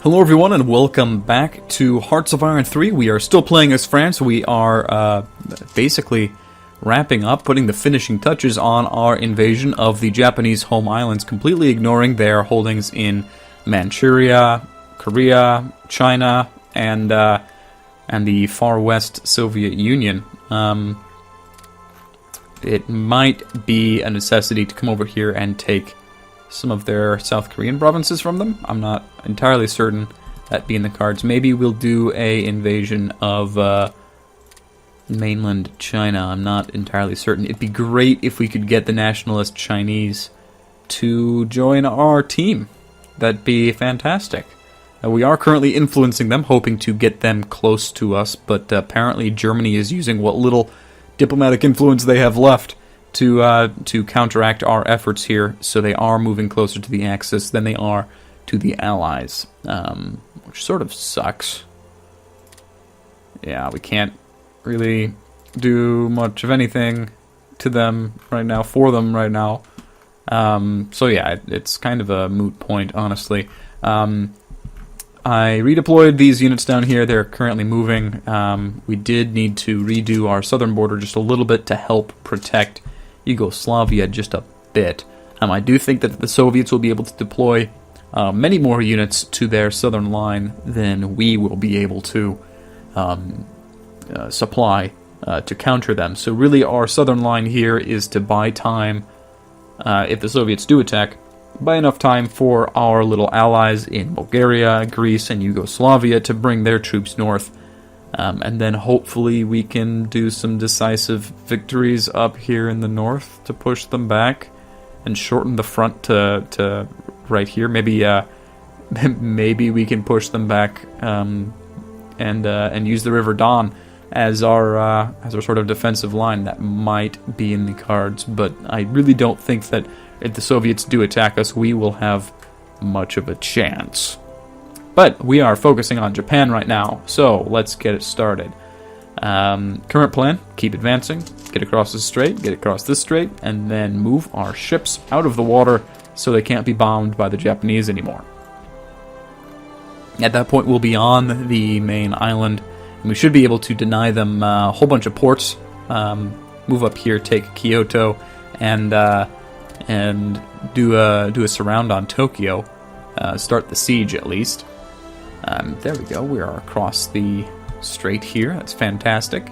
Hello everyone and welcome back to Hearts of Iron 3. We are still playing as France. We are basically wrapping up, putting the finishing touches on our invasion of the Japanese home islands, completely ignoring their holdings in Manchuria, Korea, China, and the far west Soviet Union. It might be a necessity to come over here and take some of their South Korean provinces from them. I'm not entirely certain that being the cards. Maybe we'll do a invasion of mainland China. I'm not entirely certain. It'd be great if we could get the nationalist Chinese to join our team. That'd be fantastic. We are currently influencing them, hoping to get them close to us, but apparently Germany is using what little diplomatic influence they have left to counteract our efforts here, so they are moving closer to the Axis than they are to the Allies, which sort of sucks. Yeah, we can't really do much of anything to them right now, for them right now. So yeah, it's kind of a moot point, honestly. I redeployed these units down here. They're currently moving. We did need to redo our southern border just a little bit to help protect Yugoslavia just a bit. I do think that the Soviets will be able to deploy many more units to their southern line than we will be able to supply to counter them. So really our southern line here is to buy time, if the Soviets do attack, buy enough time for our little allies in Bulgaria, Greece, and Yugoslavia to bring their troops north. And then hopefully we can do some decisive victories up here in the north to push them back and shorten the front to right here. Maybe maybe we can push them back and use the River Don as our sort of defensive line. That might be in the cards, but I really don't think that if the Soviets do attack us, we will have much of a chance. But we are focusing on Japan right now, so let's get it started. Current plan, keep advancing, get across this strait, get across this strait, and then move our ships out of the water so they can't be bombed by the Japanese anymore. At that point, we'll be on the main island, and we should be able to deny them a whole bunch of ports, move up here, take Kyoto, and do a surround on Tokyo, start the siege at least. There we go, we are across the strait here. That's fantastic.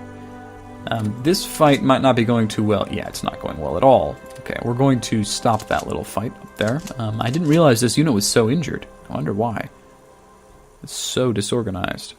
This fight might not be going too well. Yeah, it's not going well at all. Okay, we're going to stop that little fight up there. I didn't realize this unit was so injured. I wonder why. It's so disorganized.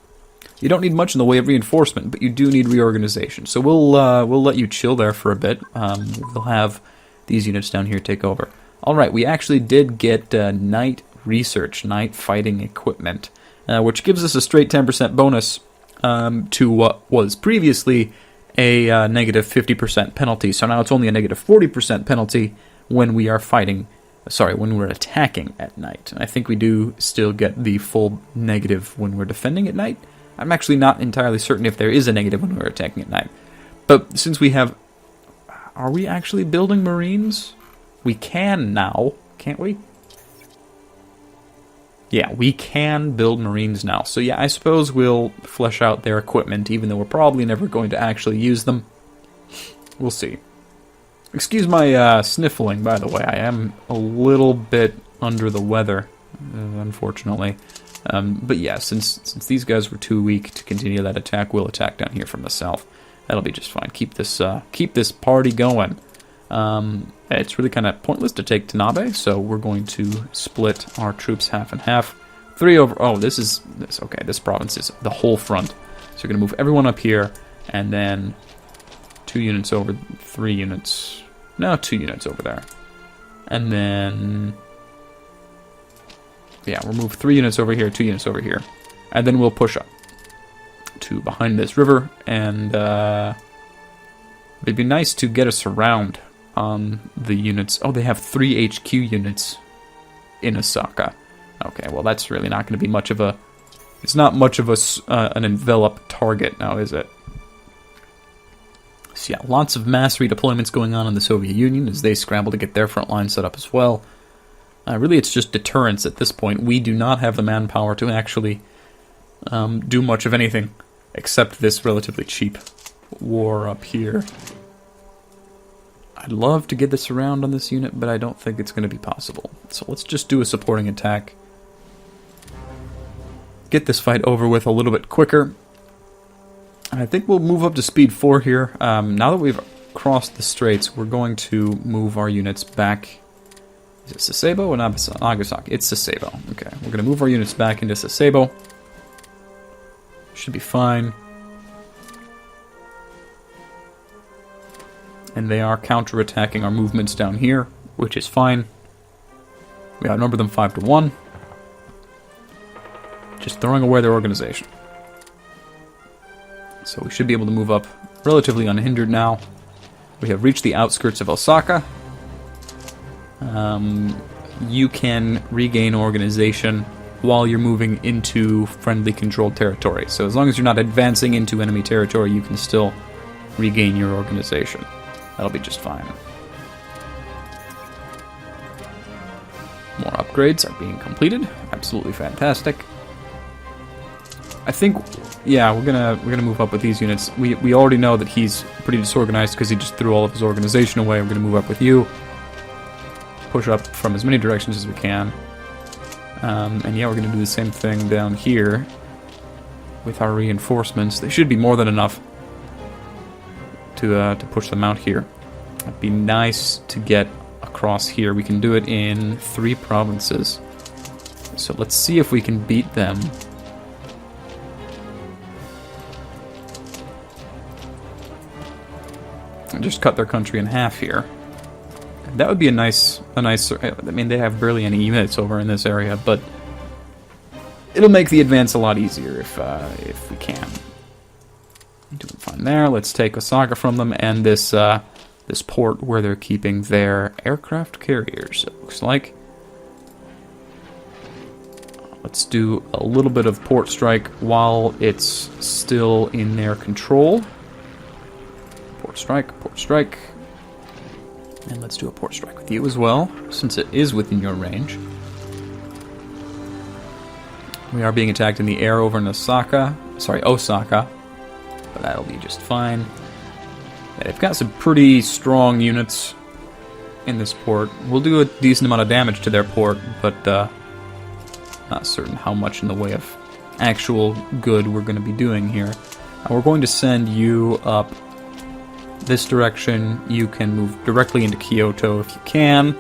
You don't need much in the way of reinforcement, but you do need reorganization. So we'll let you chill there for a bit. We'll have these units down here take over. Alright, we actually did get night research, night fighting equipment, which gives us a straight 10% bonus to what was previously a negative 50% penalty. So now it's only a negative 40% penalty when we are fighting, when we're attacking at night. I think we do still get the full negative when we're defending at night. I'm actually not entirely certain if there is a negative when we're attacking at night. But since we have... Are we actually building Marines? We can now, can't we? Yeah, we can build Marines now. So yeah, I suppose we'll flesh out their equipment, even though we're probably never going to actually use them. We'll see. Excuse my sniffling, by the way. I am a little bit under the weather, unfortunately. But yeah, since these guys were too weak to continue that attack, we'll attack down here from the south. That'll be just fine. Keep this party going. It's really kind of pointless to take Tanabe, so we're going to split our troops half and half. 3 over... Oh, this. Okay, this province is the whole front. So we're going to move everyone up here, and then 2 units over, 3 units... No, 2 units over there. And then... Yeah, we'll move 3 units over here, 2 units over here. And then we'll push up to behind this river, and it'd be nice to get us around on the units. Oh, they have 3 HQ units in Osaka. Okay, well that's really not going to be much of a... It's not much of an envelop target now, is it? So yeah, lots of mass redeployments going on in the Soviet Union as they scramble to get their front line set up as well. Really, it's just deterrence at this point. We do not have the manpower to actually do much of anything except this relatively cheap war up here. I'd love to get this around on this unit, but I don't think it's going to be possible. So let's just do a supporting attack. Get this fight over with a little bit quicker. I think we'll move up to speed 4 here. Now that we've crossed the straits, we're going to move our units back. Is it Sasebo or Nagasaki? It's Sasebo. Okay, we're going to move our units back into Sasebo. Should be fine. And they are counterattacking our movements down here, which is fine. We outnumber them 5-1. Just throwing away their organization. So we should be able to move up relatively unhindered now. We have reached the outskirts of Osaka. You can regain organization while you're moving into friendly controlled territory. So as long as you're not advancing into enemy territory, you can still regain your organization. That'll be just fine. More upgrades are being completed. Absolutely fantastic. I think, yeah, we're gonna move up with these units. We already know that he's pretty disorganized because he just threw all of his organization away. We're gonna move up with you. Push up from as many directions as we can. And yeah, we're gonna do the same thing down here with our reinforcements. They should be more than enough to push them out here. It'd be nice to get across here. We can do it in 3 provinces. So let's see if we can beat them. And just cut their country in half here. That would be a nice. I mean, they have barely any units over in this area, but it'll make the advance a lot easier if we can. Doing fine there. Let's take Osaka from them and this port where they're keeping their aircraft carriers, it looks like. Let's do a little bit of port strike while it's still in their control. Port strike. And let's do a port strike with you as well, since it is within your range. We are being attacked in the air over in Osaka. But that'll be just fine. They've got some pretty strong units in this port. We'll do a decent amount of damage to their port, but not certain how much in the way of actual good we're going to be doing here. We're going to send you up this direction. You can move directly into Kyoto if you can.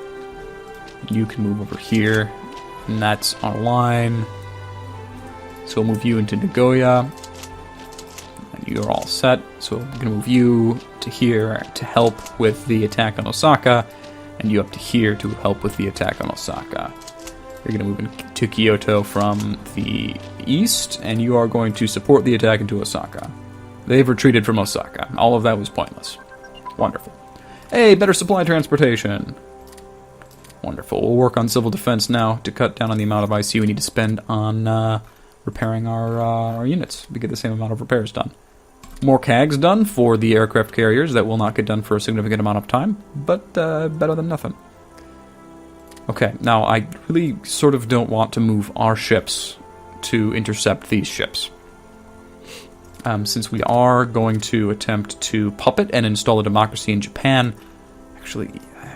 You can move over here, and that's our line. So we'll move you into Nagoya. You're all set, so I'm going to move you to here to help with the attack on Osaka, and you up to here to help with the attack on Osaka. You're going to move into Kyoto from the east, and you are going to support the attack into Osaka. They've retreated from Osaka. All of that was pointless. Wonderful. Hey, better supply transportation. Wonderful. We'll work on civil defense now to cut down on the amount of IC we need to spend on repairing our units. We get the same amount of repairs done. More CAGs done for the aircraft carriers. That will not get done for a significant amount of time, but better than nothing. Okay, now I really sort of don't want to move our ships to intercept these ships. Since we are going to attempt to puppet and install a democracy in Japan, actually,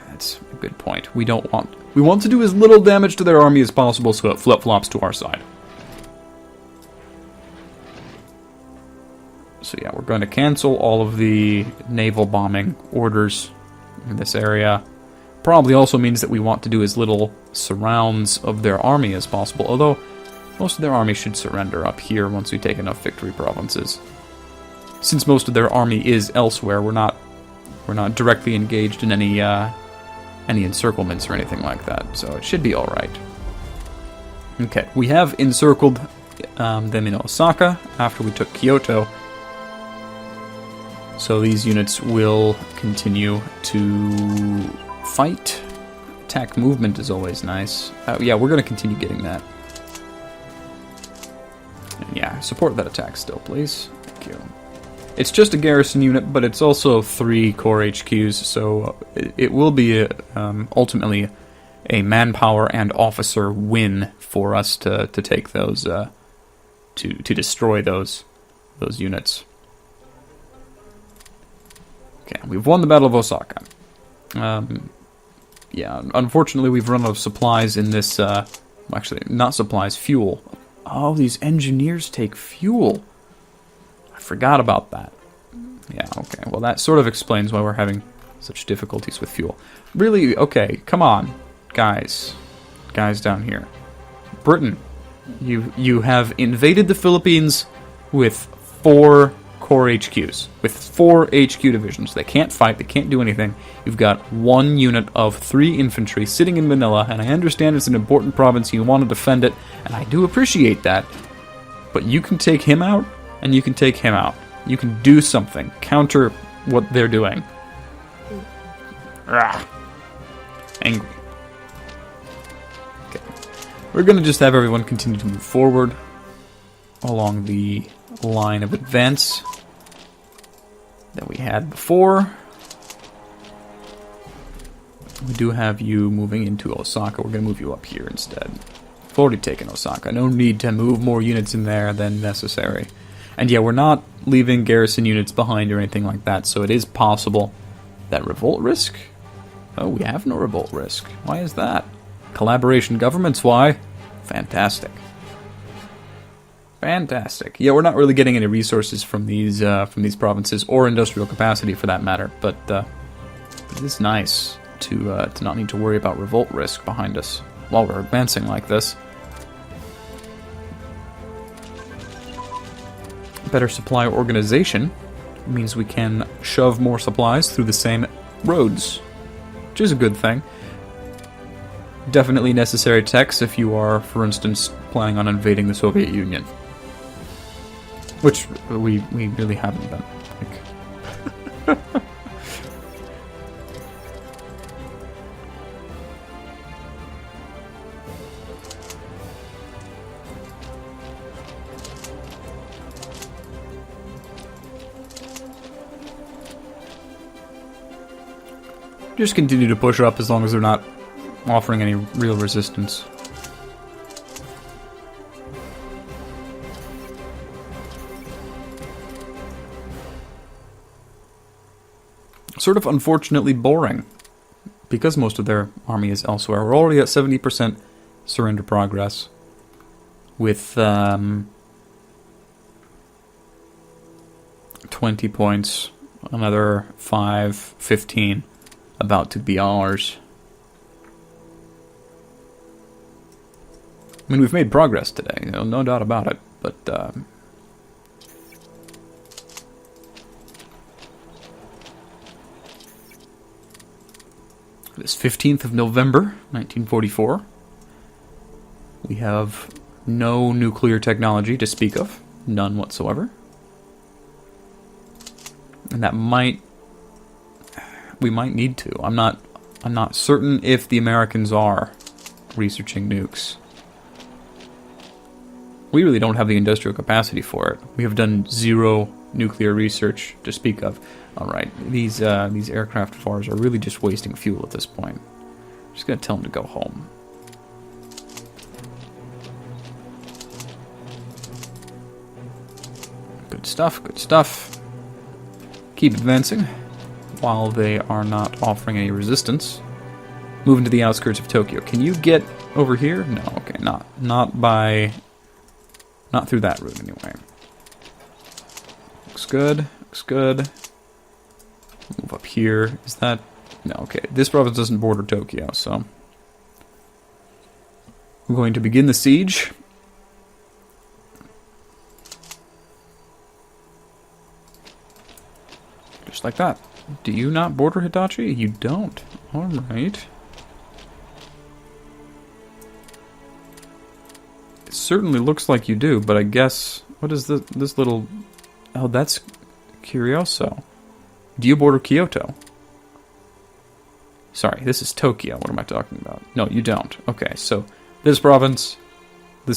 that's a good point. We want to do as little damage to their army as possible so it flip-flops to our side. So yeah, we're going to cancel all of the naval bombing orders in this area. Probably also means that we want to do as little surrounds of their army as possible, although most of their army should surrender up here once we take enough victory provinces. Since most of their army is elsewhere, we're not directly engaged in any encirclements or anything like that, so it should be all right. Okay, we have encircled them in Osaka after we took Kyoto. So these units will continue to fight. Attack movement is always nice. Yeah, we're going to continue getting that. And yeah, support that attack still, please. Thank you. It's just a garrison unit, but it's also 3 core HQs, so it will be ultimately a manpower and officer win for us to take those, to destroy those units. Okay, we've won the Battle of Osaka. Yeah, unfortunately we've run out of supplies in this, actually, not supplies, fuel. Oh, these engineers take fuel. I forgot about that. Yeah, okay, well that sort of explains why we're having such difficulties with fuel. Really, okay, come on, guys down here. Britain, you have invaded the Philippines with 4 core HQs, with 4 HQ divisions. They can't fight, they can't do anything. You've got 1 unit of 3 infantry sitting in Manila, and I understand it's an important province, you want to defend it, and I do appreciate that. But you can take him out, and you can take him out. You can do something, counter what they're doing. Rah. Angry. Okay. We're going to just have everyone continue to move forward along the line of advance that we had before. We do have you moving into Osaka. We're going to move you up here instead. We've already taken Osaka. No need to move more units in there than necessary. And yeah, we're not leaving garrison units behind or anything like that, so it is possible that revolt risk? Oh, we have no revolt risk. Why is that? Collaboration governments, why? Fantastic. Fantastic. Yeah, we're not really getting any resources from these provinces, or industrial capacity for that matter, but it is nice to not need to worry about revolt risk behind us while we're advancing like this. Better supply organization means we can shove more supplies through the same roads, which is a good thing. Definitely necessary techs if you are, for instance, planning on invading the Soviet Union. Which we really haven't been. Like. Just continue to push up as long as they're not offering any real resistance. Sort of unfortunately boring, because most of their army is elsewhere. We're already at 70% surrender progress, with 20 points, another 5, 15 about to be ours. I mean, we've made progress today, no doubt about it, but this 15th of November, 1944, we have no nuclear technology to speak of, none whatsoever, and that we might need to. I'm not certain if the Americans are researching nukes. We really don't have the industrial capacity for it. We have done 0 nuclear research to speak of. Alright, these aircraft FARs are really just wasting fuel at this point. I'm just gonna tell them to go home. Good stuff, good stuff. Keep advancing while they are not offering any resistance. Moving to the outskirts of Tokyo. Can you get over here? No, okay, not through that route anyway. Looks good, looks good. Move up here. Is that... No, okay. This province doesn't border Tokyo, so... We're going to begin the siege. Just like that. Do you not border Hitachi? You don't. Alright. It certainly looks like you do, but I guess... What is this little... Oh, that's Curioso. Do you border Kyoto? Sorry, this is Tokyo. What am I talking about? No, you don't. Okay, so this province, and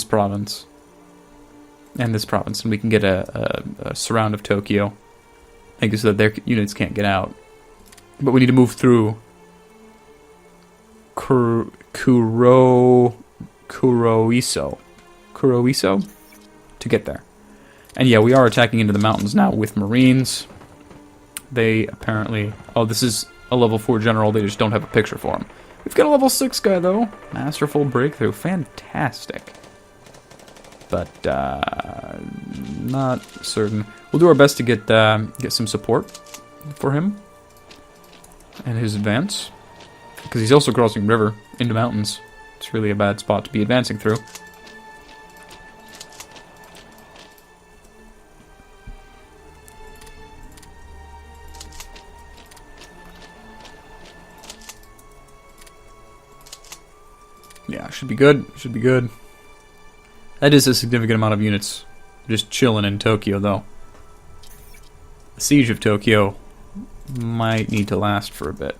this province, and we can get a surround of Tokyo, make it so that their units can't get out. But we need to move through Kuroiso to get there. And yeah, we are attacking into the mountains now with Marines. They apparently... Oh, this is a level 4 general. They just don't have a picture for him. We've got a level 6 guy, though. Masterful breakthrough. Fantastic. But, not certain. We'll do our best to get some support for him and his advance. Because he's also crossing river into mountains. It's really a bad spot to be advancing through. Yeah, should be good. Should be good. That is a significant amount of units just chilling in Tokyo, though. The siege of Tokyo might need to last for a bit.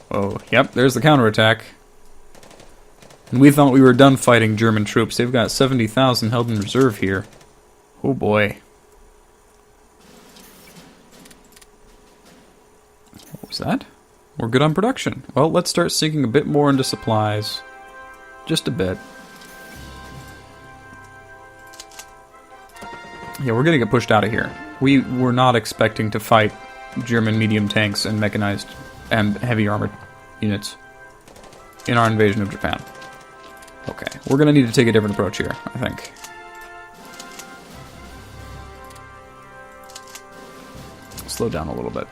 Oh, yep, there's the counterattack. And we thought we were done fighting German troops. They've got 70,000 held in reserve here. Oh boy. What was that? We're good on production. Well, let's start sinking a bit more into supplies. Just a bit. Yeah, we're gonna get pushed out of here. We were not expecting to fight German medium tanks and mechanized and heavy armored units in our invasion of Japan. Okay, we're gonna need to take a different approach here, I think. Slow down a little bit.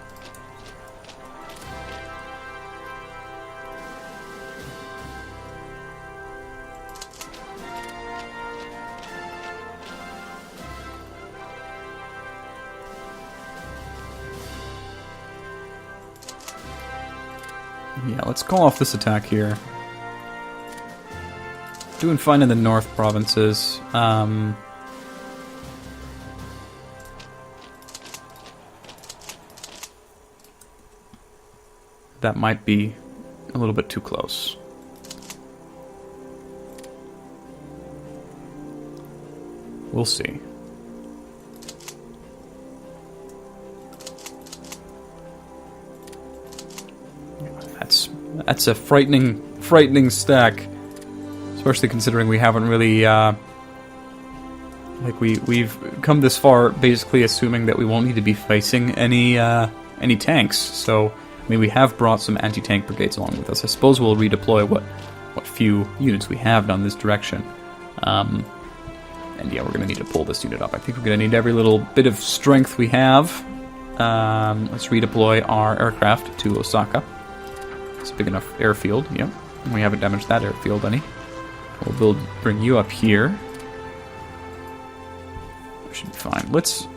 Yeah, let's call off this attack here. Doing fine in the north provinces. That might be a little bit too close. We'll see. That's a frightening stack, especially considering we haven't really we've come this far basically assuming that we won't need to be facing any tanks. So I mean, we have brought some anti-tank brigades along with us. I suppose we'll redeploy what few units we have down this direction. And yeah, we're gonna need to pull this unit up. I think we're gonna need every little bit of strength we have. Let's redeploy our aircraft to Osaka. It's a big enough airfield, yep. And we haven't damaged that airfield any. We'll bring you up here. We should be fine. Let's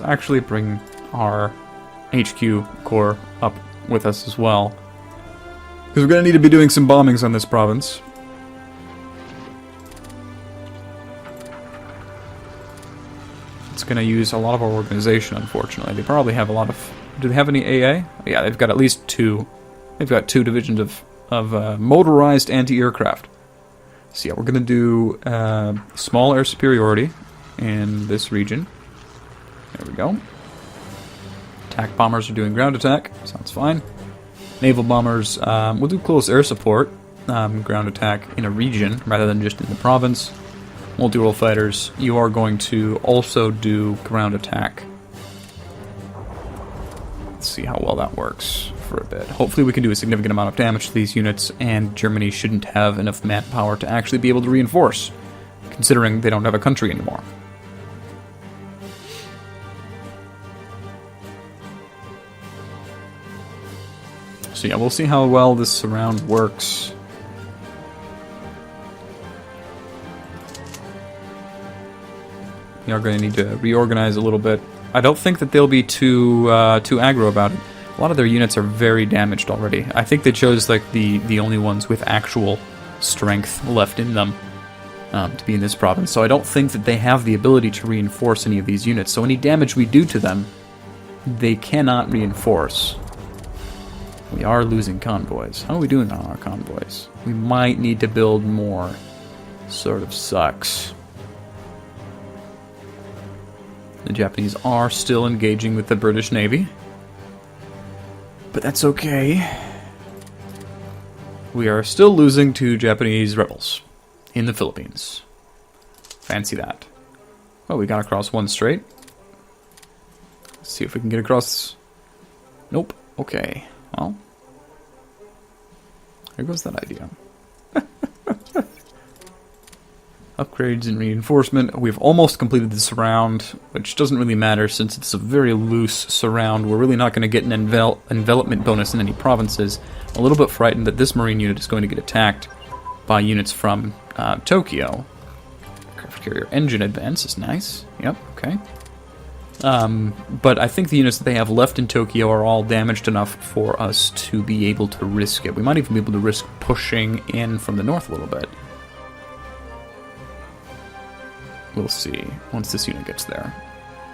actually bring our HQ core up with us as well. Because we're going to need to be doing some bombings on this province. It's going to use a lot of our organization, unfortunately. They probably have a lot of... Do they have any AA? Yeah, they've got at least 2. They've got 2 divisions of motorized anti-aircraft. So yeah, we're going to do small air superiority in this region. There we go. Attack bombers are doing ground attack. Sounds fine. Naval bombers, we'll do close air support, ground attack in a region rather than just in the province. Multi-role fighters, you are going to also do ground attack. Let's see how well that works for a bit. Hopefully we can do a significant amount of damage to these units, and Germany shouldn't have enough manpower to actually be able to reinforce, considering they don't have a country anymore. So yeah, we'll see how well this surround works. We are going to need to reorganize a little bit. I don't think that they'll be too aggro about it. A lot of their units are very damaged already. I think they chose like the only ones with actual strength left in them to be in this province. So I don't think that they have the ability to reinforce any of these units. So any damage we do to them, they cannot reinforce. We are losing convoys. How are we doing on our convoys? We might need to build more. Sort of sucks. The Japanese are still engaging with the British Navy. But that's okay. we are still losing to Japanese rebels in the Philippines. Fancy that. Well, we got across one strait. Let's see if we can get across. Nope. Okay. Well, there goes that idea. Upgrades and reinforcement. We've almost completed the surround, which doesn't really matter since it's a very loose surround. We're really not going to get an envelopment bonus in any provinces. I'm a little bit frightened that this marine unit is going to get attacked by units from Tokyo. Aircraft carrier engine advance is nice. Yep, okay. But I think the units that they have left in Tokyo are all damaged enough for us to be able to risk it. We might even be able to risk pushing in from the north a little bit. We'll see once this unit gets there.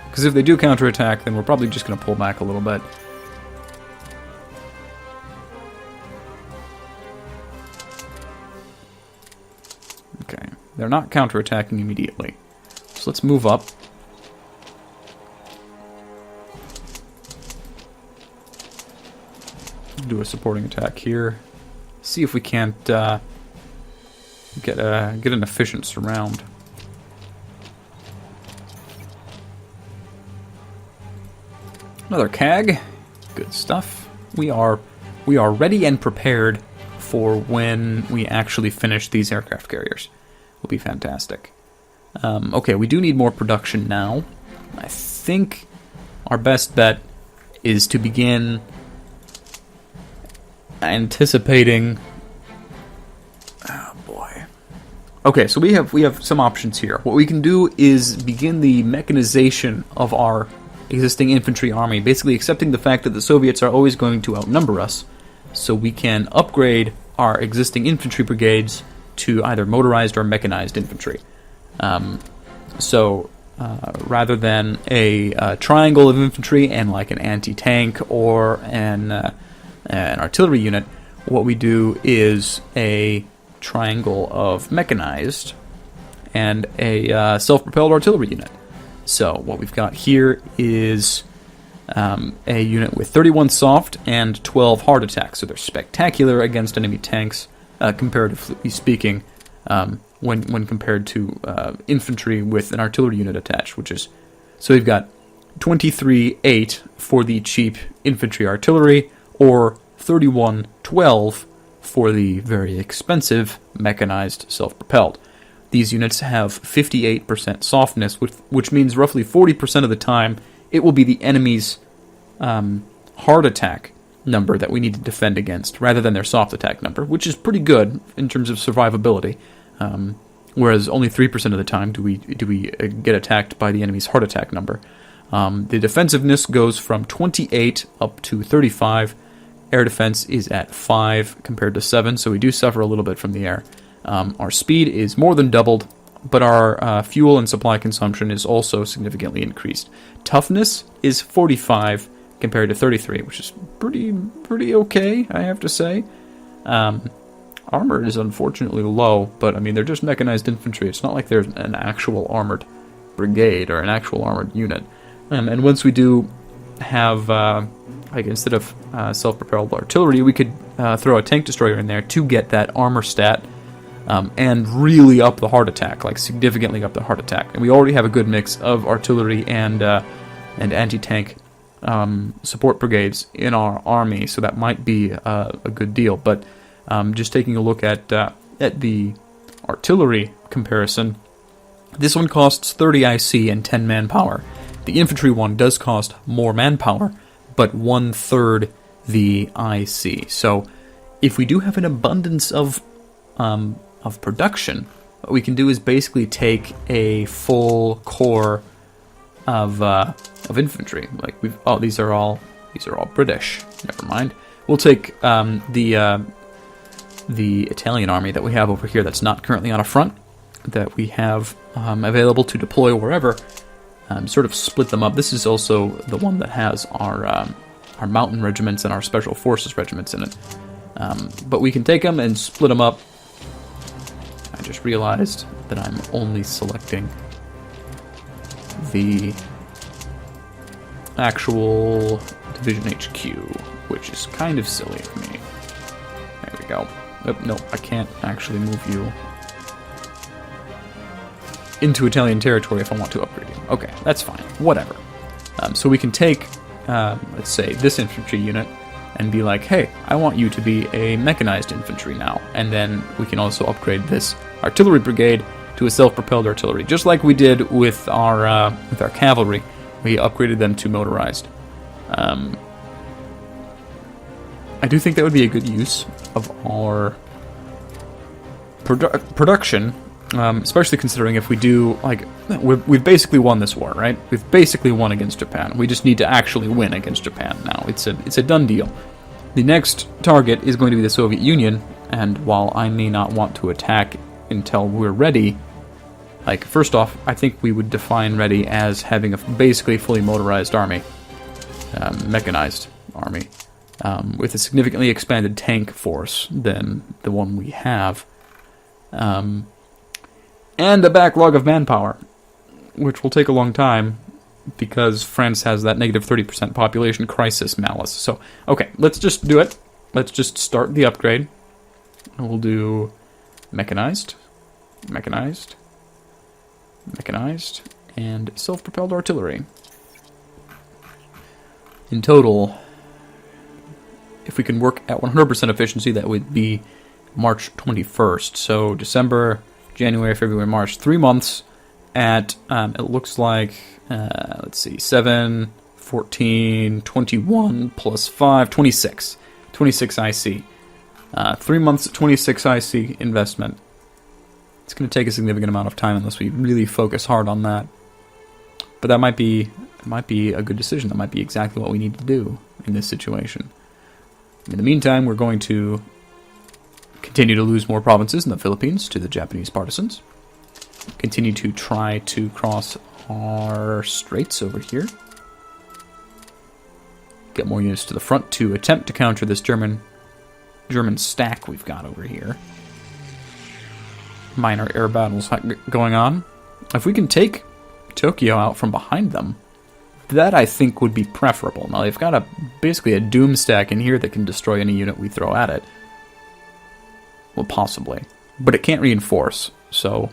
Because if they do counterattack, then we're probably just going to pull back a little bit. Okay, they're not counterattacking immediately. So let's move up. Do a supporting attack here. See if we can't get an efficient surround. Another CAG. Good stuff. We are ready and prepared for when we actually finish these aircraft carriers. Will be fantastic. Okay, we do need more production now. I think our best bet is to begin anticipating. Oh boy. Okay, so we have some options here. What we can do is begin the mechanization of our existing infantry army, basically accepting the fact that the Soviets are always going to outnumber us, so we can upgrade our existing infantry brigades to either motorized or mechanized infantry. Rather than a triangle of infantry and like an anti-tank or an artillery unit, what we do is a triangle of mechanized and a self-propelled artillery unit. So what we've got here is a unit with 31 soft and 12 hard attacks. So they're spectacular against enemy tanks, comparatively speaking, when compared to infantry with an artillery unit attached, which is... So we've got 23-8 for the cheap infantry artillery, or 31-12 for the very expensive mechanized self-propelled. These units have 58% softness, which means roughly 40% of the time it will be the enemy's hard attack number that we need to defend against, rather than their soft attack number, which is pretty good in terms of survivability. Whereas only 3% of the time do we get attacked by the enemy's hard attack number. The defensiveness goes from 28 up to 35. Air defense is at 5 compared to 7, so we do suffer a little bit from the air. Our speed is more than doubled, but our fuel and supply consumption is also significantly increased. Toughness is 45 compared to 33, which is pretty okay, I have to say. Armor is unfortunately low, but I mean, they're just mechanized infantry. It's not like there's an actual armored brigade or an actual armored unit. And once we do have, like instead of self-propelled artillery, we could throw a tank destroyer in there to get that armor stat. And really up the heart attack, like significantly up the heart attack. And we already have a good mix of artillery and anti-tank support brigades in our army, so that might be a good deal. But just taking a look at the artillery comparison, this one costs 30 IC and 10 manpower. The infantry one does cost more manpower, but 1/3 the IC. So if we do have an abundance of production, what we can do is basically take a full corps of infantry. Like these are all British. Never mind. We'll take the Italian army that we have over here that's not currently on a front, that we have available to deploy wherever. Sort of split them up. This is also the one that has our mountain regiments and our special forces regiments in it. But we can take them and split them up. I just realized that I'm only selecting the actual division HQ, which is kind of silly of me. There we go. Oh, no, I can't actually move you into Italian territory if I want to upgrade you. Okay, that's fine. Whatever. So we can take, let's say, this infantry unit and be like, hey, I want you to be a mechanized infantry now. And then we can also upgrade this artillery brigade to a self-propelled artillery, just like we did with our cavalry. We upgraded them to motorized. I do think that would be a good use of our production, especially considering if we do, like, we've basically won this war, right? We've basically won against Japan. We just need to actually win against Japan now. It's a done deal. The next target is going to be the Soviet Union, and while I may not want to attack until we're ready, like, first off, I think we would define ready as having a basically fully motorized army, mechanized army, with a significantly expanded tank force than the one we have, and a backlog of manpower, which will take a long time because France has that negative 30% population crisis malice. So, okay, let's just do it. Let's just start the upgrade. And we'll do mechanized, mechanized, mechanized, and self-propelled artillery. In total, if we can work at 100% efficiency, that would be March 21st. So December, January, February, March, 3 months at, it looks like, let's see, 7, 14, 21, plus 5, 26. 26 IC. 3 months at 26 IC investment. It's going to take a significant amount of time unless we really focus hard on that. But that might be a good decision. That might be exactly what we need to do in this situation. In the meantime, we're going to continue to lose more provinces in the Philippines to the Japanese partisans. Continue to try to cross our straits over here. Get more units to the front to attempt to counter this German stack we've got over here. Minor air battles going on. If we can take Tokyo out from behind them, that I think would be preferable. Now they've got basically a doom stack in here that can destroy any unit we throw at it. Well, possibly. But it can't reinforce, so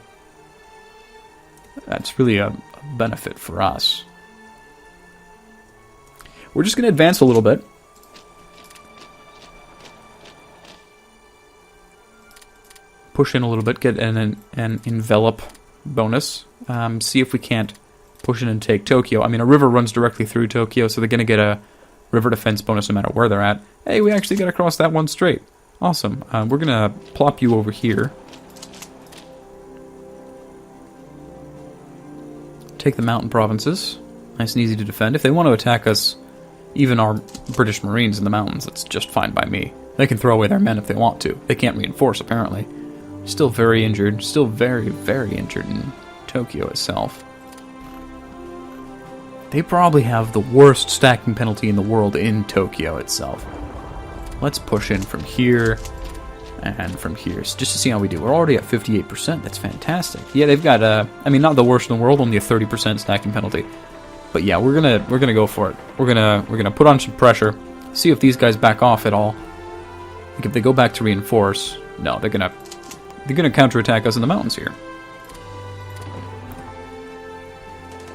that's really a benefit for us. We're just going to advance a little bit. Push in a little bit, get an envelop bonus. See if we can't push in and take Tokyo. I mean, a river runs directly through Tokyo, so they're going to get a river defense bonus no matter where they're at. Hey, we actually got to cross that one strait. Awesome. We're going to plop you over here. Take the mountain provinces. Nice and easy to defend. If they want to attack us, even our British Marines in the mountains, that's just fine by me. They can throw away their men if they want to. They can't reinforce, apparently. Still very injured. Still very, very injured in Tokyo itself. They probably have the worst stacking penalty in the world in Tokyo itself. Let's push in from here and from here, just to see how we do. We're already at 58%. That's fantastic. Yeah, they've got I mean, not the worst in the world, only a 30% stacking penalty. But yeah, we're gonna go for it. We're gonna put on some pressure, see if these guys back off at all. Like if they go back to reinforce, no, they're gonna counterattack us in the mountains here.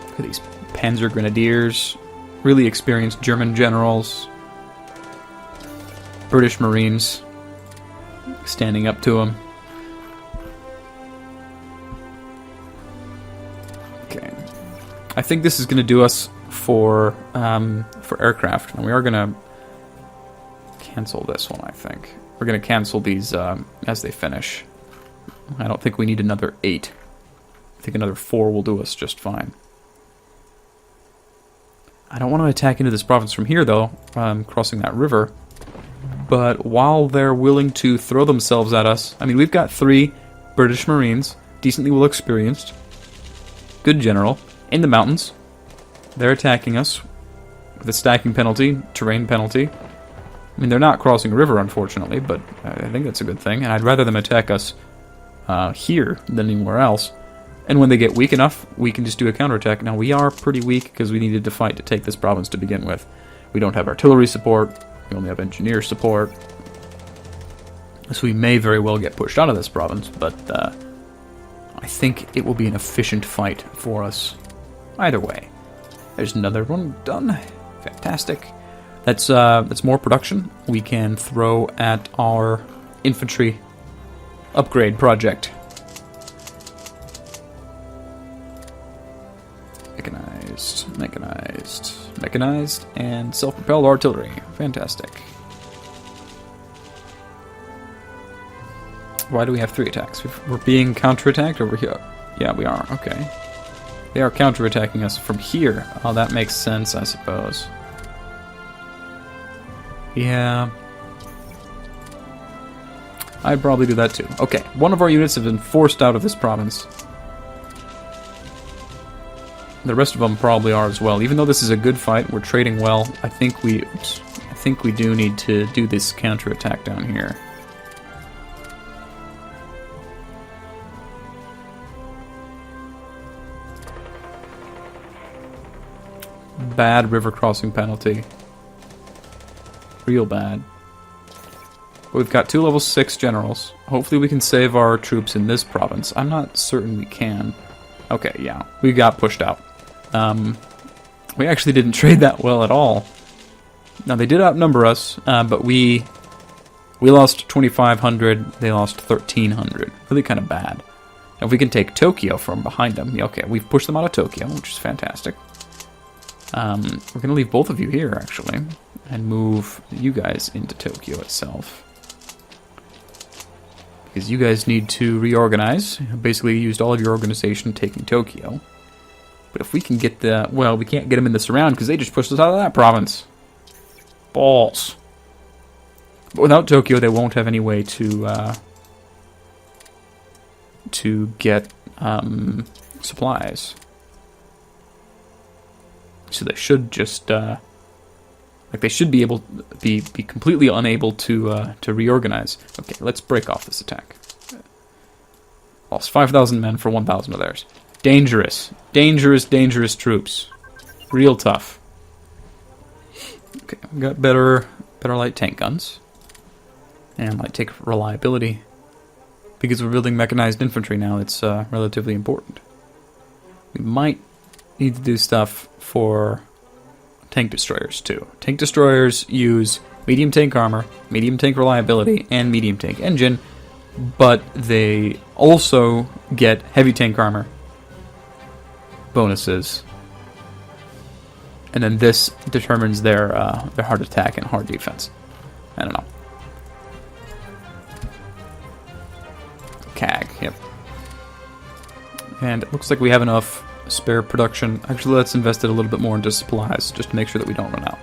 Look at these Panzer Grenadiers, really experienced German generals, British Marines standing up to them. Okay, I think this is going to do us for aircraft, and we are going to cancel this one. I think we're going to cancel these as they finish. I don't think we need another 8. I think another 4 will do us just fine. I don't want to attack into this province from here, though, crossing that river. But while they're willing to throw themselves at us, I mean, we've got 3 British Marines, decently well experienced, good general, in the mountains. They're attacking us with a stacking penalty, terrain penalty. I mean, they're not crossing a river, unfortunately, but I think that's a good thing. And I'd rather them attack us here than anywhere else. And when they get weak enough, we can just do a counterattack. Now, we are pretty weak because we needed to fight to take this province to begin with. We don't have artillery support. We only have engineer support. So we may very well get pushed out of this province, but I think it will be an efficient fight for us either way. There's another one done. Fantastic. That's more production we can throw at our infantry upgrade project. Mechanized, and self-propelled artillery. Fantastic. Why do we have 3 attacks? We're being counterattacked over here. Yeah, we are. Okay. They are counterattacking us from here. Oh, that makes sense, I suppose. Yeah. I'd probably do that too. Okay, one of our units have been forced out of this province. The rest of them probably are as well. Even though this is a good fight, we're trading well. I think we do need to do this counterattack down here. Bad river crossing penalty. Real bad. We've got 2 level 6 generals. Hopefully we can save our troops in this province. I'm not certain we can. Okay, yeah. We got pushed out. We actually didn't trade that well at all. Now, they did outnumber us, but we lost 2,500. They lost 1,300. Really kind of bad. Now, if we can take Tokyo from behind them. Yeah, okay, we've pushed them out of Tokyo, which is fantastic. We're going to leave both of you here, actually, and move you guys into Tokyo itself. Because you guys need to reorganize. Basically, you used all of your organization taking Tokyo. But if we can get the... Well, we can't get them in the surround because they just pushed us out of that province. Balls. But without Tokyo, they won't have any way to get supplies. So they should just... they should be able be completely unable to reorganize. Okay, let's break off this attack. Lost 5,000 men for 1,000 of theirs. Dangerous. Dangerous troops. Real tough. Okay, we got better light tank guns. And light tank reliability. Because we're building mechanized infantry now, it's relatively important. We might need to do stuff for tank destroyers too. Tank destroyers use medium tank armor, medium tank reliability, and medium tank engine, but they also get heavy tank armor bonuses, and then this determines their hard attack and hard defense. I don't know. CAG, yep. And it looks like we have enough spare production. Actually, let's invest it a little bit more into supplies, just to make sure that we don't run out.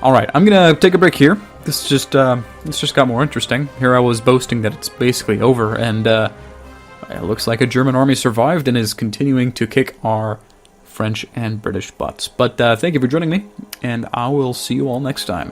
Alright, I'm gonna take a break here. This just got more interesting. Here I was boasting that it's basically over, and it looks like a German army survived and is continuing to kick our French and British butts. But thank you for joining me, and I will see you all next time.